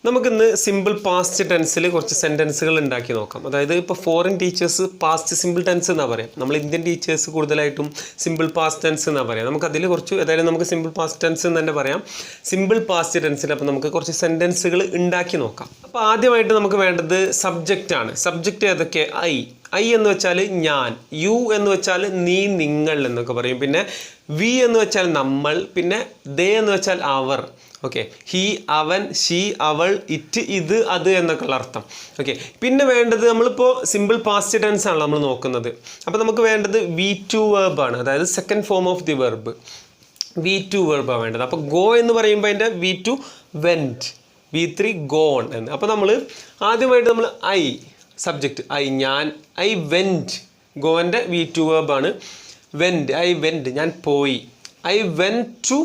നമുക്കിന്ന് simple past ടെൻസിൽ കുറച്ച് സെൻറ്റൻസുകൾ ഉണ്ടാക്കി നോക്കാം. അതായത് ഇപ്പോൾ foreign teachers past simple tense എന്നാണ് പറയാം. നമ്മൾ ഇന്ത്യൻ ടീച്ചേഴ്സ് കൂടുതലായിട്ടും സിമ്പിൾ പാസ്റ്റ് ടെൻസ് എന്നാണ് പറയാം. നമുക്കതിൽ കുറച്ച് ഏതായാലും നമുക്ക് സിമ്പിൾ പാസ്റ്റ് ടെൻസ് എന്ന് തന്നെ പറയാം. സിമ്പിൾ പാസ്റ്റ് ടെൻസിൽ അപ്പോൾ നമുക്ക് കുറച്ച് സെൻറ്റൻസുകൾ ഉണ്ടാക്കി നോക്കാം. അപ്പോൾ ആദ്യമായിട്ട് നമുക്ക് വേണ്ടത് സബ്ജക്റ്റാണ്. സബ്ജക്റ്റ് ഏതൊക്കെ? ഐ എന്ന് വെച്ചാൽ ഞാൻ, യു എന്ന് വെച്ചാൽ നീ, നിങ്ങൾ എന്നൊക്കെ പറയും. പിന്നെ വി എന്ന് വെച്ചാൽ നമ്മൾ, പിന്നെ ദേ എന്ന് വെച്ചാൽ അവർ. ഓക്കെ, ഹി, അവൻ, ഷീ, അവൾ, ഇറ്റ്, ഇത്, അത് എന്നൊക്കെയുള്ള അർത്ഥം. ഓക്കെ, പിന്നെ വേണ്ടത് നമ്മളിപ്പോൾ സിമ്പിൾ പാസ്റ്റ് ടെൻസ് ആണല്ലോ നമ്മൾ നോക്കുന്നത്. അപ്പോൾ നമുക്ക് വേണ്ടത് V2 വെർബാണ്, അതായത് second form of the verb. V2 വെർബാണ് വേണ്ടത്. അപ്പോൾ ഗോ എന്ന് പറയുമ്പോൾ അതിൻ്റെ V2 വെൻറ്റ്, V3 ഗോൺ എന്ന്. അപ്പോൾ നമ്മൾ ആദ്യമായിട്ട് നമ്മൾ സബ്ജക്റ്റ് ഞാൻ, ഐ വെൻറ്റ്, ഗോൻ്റെ V2 വെർബാണ് വെൻറ്റ്. ഐ വെൻറ്റ്, ഞാൻ പോയി. I went to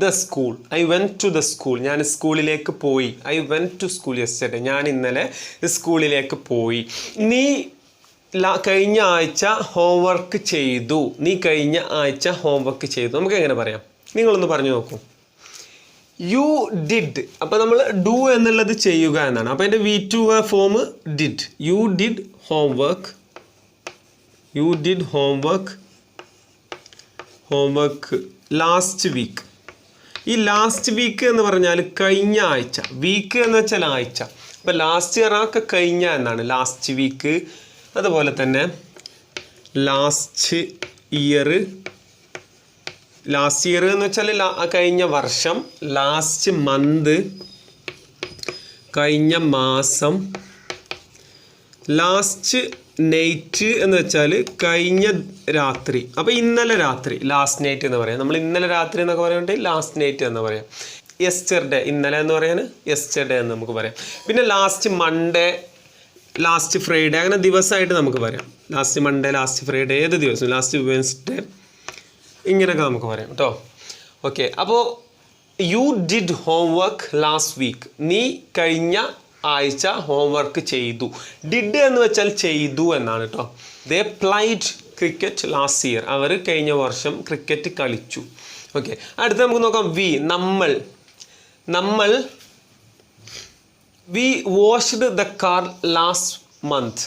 the school, ഞാൻ സ്കൂളിലേക്ക് പോയി. I went to school yesterday, ഞാൻ ഇന്നലെ സ്കൂളിലേക്ക് പോയി. നീ കഴിഞ്ഞ ആഴ്ച ഹോംവർക്ക് ചെയ്തു, നമുക്ക് എങ്ങനെ പറയാം? നിങ്ങളൊന്ന് പറഞ്ഞു നോക്കൂ. യു ഡിഡ്, അപ്പോൾ നമ്മൾ ഡു എന്നുള്ളത് ചെയ്യുക എന്നാണ്. അപ്പോൾ അതിൻ്റെ V2 form did. You did homework last week. ഈ ലാസ്റ്റ് വീക്ക് എന്ന് പറഞ്ഞാൽ കഴിഞ്ഞ ആഴ്ച. വീക്ക് എന്ന് വെച്ചാൽ ആഴ്ച. അപ്പോൾ ലാസ്റ്റ് ഇയർ ഒക്കെ കഴിഞ്ഞ എന്നാണ് ലാസ്റ്റ് വീക്ക്. അതുപോലെ തന്നെ ലാസ്റ്റ് ഇയർ എന്ന് വെച്ചാൽ കഴിഞ്ഞ വർഷം. ലാസ്റ്റ് മന്ത്, കഴിഞ്ഞ മാസം. ലാസ്റ്റ് നൈറ്റ് എന്ന് വെച്ചാൽ കഴിഞ്ഞ രാത്രി. അപ്പോൾ ഇന്നലെ രാത്രി ലാസ്റ്റ് നൈറ്റ് എന്ന് പറയാം. നമ്മൾ ഇന്നലെ രാത്രി എന്നൊക്കെ പറയുന്നത് ലാസ്റ്റ് നൈറ്റ് എന്ന് പറയാം. യെസ്റ്റർഡേ, ഇന്നലെ എന്ന് പറയാൻ യെസ്റ്റർഡേ എന്ന് നമുക്ക് പറയാം. പിന്നെ ലാസ്റ്റ് മൺഡേ, ലാസ്റ്റ് ഫ്രൈഡേ, അങ്ങനെ ദിവസമായിട്ട് നമുക്ക് പറയാം. ലാസ്റ്റ് മൺഡേ, ലാസ്റ്റ് ഫ്രൈഡേ, ഏത് ദിവസം, ലാസ്റ്റ് വെൻസ്ഡേ, ഇങ്ങനെയൊക്കെ നമുക്ക് പറയാം കേട്ടോ. ഓക്കെ, അപ്പോൾ you did homework last week, നീ കഴിഞ്ഞ ആഴ്ച ഹോംവർക്ക് ചെയ്തു. ഡിഡ് എന്ന് വെച്ചാൽ ചെയ്തു എന്നാണ് കേട്ടോ. ദേ പ്ലൈഡ് ക്രിക്കറ്റ് ലാസ്റ്റ് ഇയർ, അവർ കഴിഞ്ഞ വർഷം ക്രിക്കറ്റ് കളിച്ചു. ഓക്കെ, അടുത്ത് നമുക്ക് നോക്കാം വി, നമ്മൾ we washed the car last month.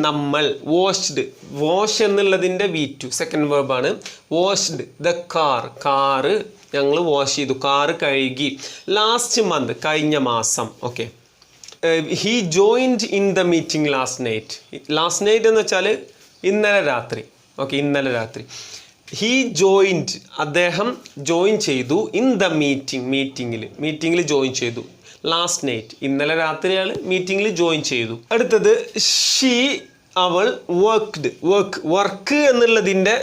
നമ്മൾ വാഷ് എന്നുള്ളതിൻ്റെ V2 സെക്കൻഡ് വെർബാണ്. വാഷ്ഡ് ദ കാറ് ഞങ്ങൾ വാഷ് ചെയ്തു, കാറ് കഴുകി. ലാസ്റ്റ് മന്ത് കഴിഞ്ഞ മാസം. Okay, he joined in the meeting last night എന്ന് വെച്ചാൽ ഇന്നലെ രാത്രി. ഓക്കെ, ഇന്നലെ രാത്രി. ഹി ജോയിൻഡ്, അദ്ദേഹം ജോയിൻ ചെയ്തു. ഇൻ ദ മീറ്റിങ്ങിൽ ജോയിൻ ചെയ്തു. ലാസ്റ്റ് നൈറ്റ്, ഇന്നലെ രാത്രി അയാൾ മീറ്റിങ്ങിൽ ജോയിൻ ചെയ്തു. അടുത്തത് ഷീ, അവൾ വർക്ക് എന്നുള്ളതിൻ്റെ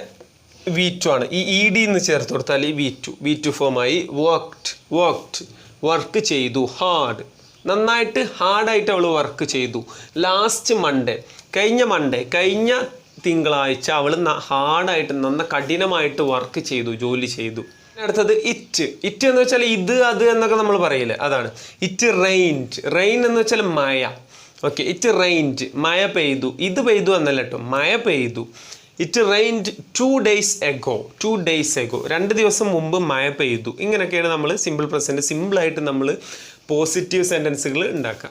V2 ആണ്. ഈ ED എന്ന് ചേർത്ത് കൊടുത്താൽ V2 ഫോമായി. വർക്ക് ചെയ്തു. ഹാർഡ്, നന്നായിട്ട് ഹാർഡായിട്ട് അവൾ വർക്ക് ചെയ്തു. ലാസ്റ്റ് മൺഡേ, കഴിഞ്ഞ തിങ്കളാഴ്ച അവൾ ഹാർഡായിട്ട് കഠിനമായിട്ട് വർക്ക് ചെയ്തു, ജോലി ചെയ്തു. അടുത്തത് ഇറ്റ് എന്ന് വെച്ചാൽ ഇത്, അത് എന്നൊക്കെ നമ്മൾ പറയില്ലേ, അതാണ്. ഇറ്റ് റെയിൻ എന്ന് വെച്ചാൽ മഴ. ഓക്കെ, ഇറ്റ് റെയിൻഡ്, മഴ പെയ്തു. ഇത് പെയ്തു എന്നല്ല കേട്ടോ, മഴ പെയ്തു. ഇറ്റ് റെയിൻഡ് 2 days ago, 2 ദിവസം മുമ്പ് മഴ പെയ്തു. ഇങ്ങനെയൊക്കെയാണ് നമ്മൾ സിമ്പിൾ പ്രസൻറ്റ് സിമ്പിളായിട്ട് നമ്മൾ പോസിറ്റീവ് സെൻറ്റൻസുകൾ ഉണ്ടാക്കുക.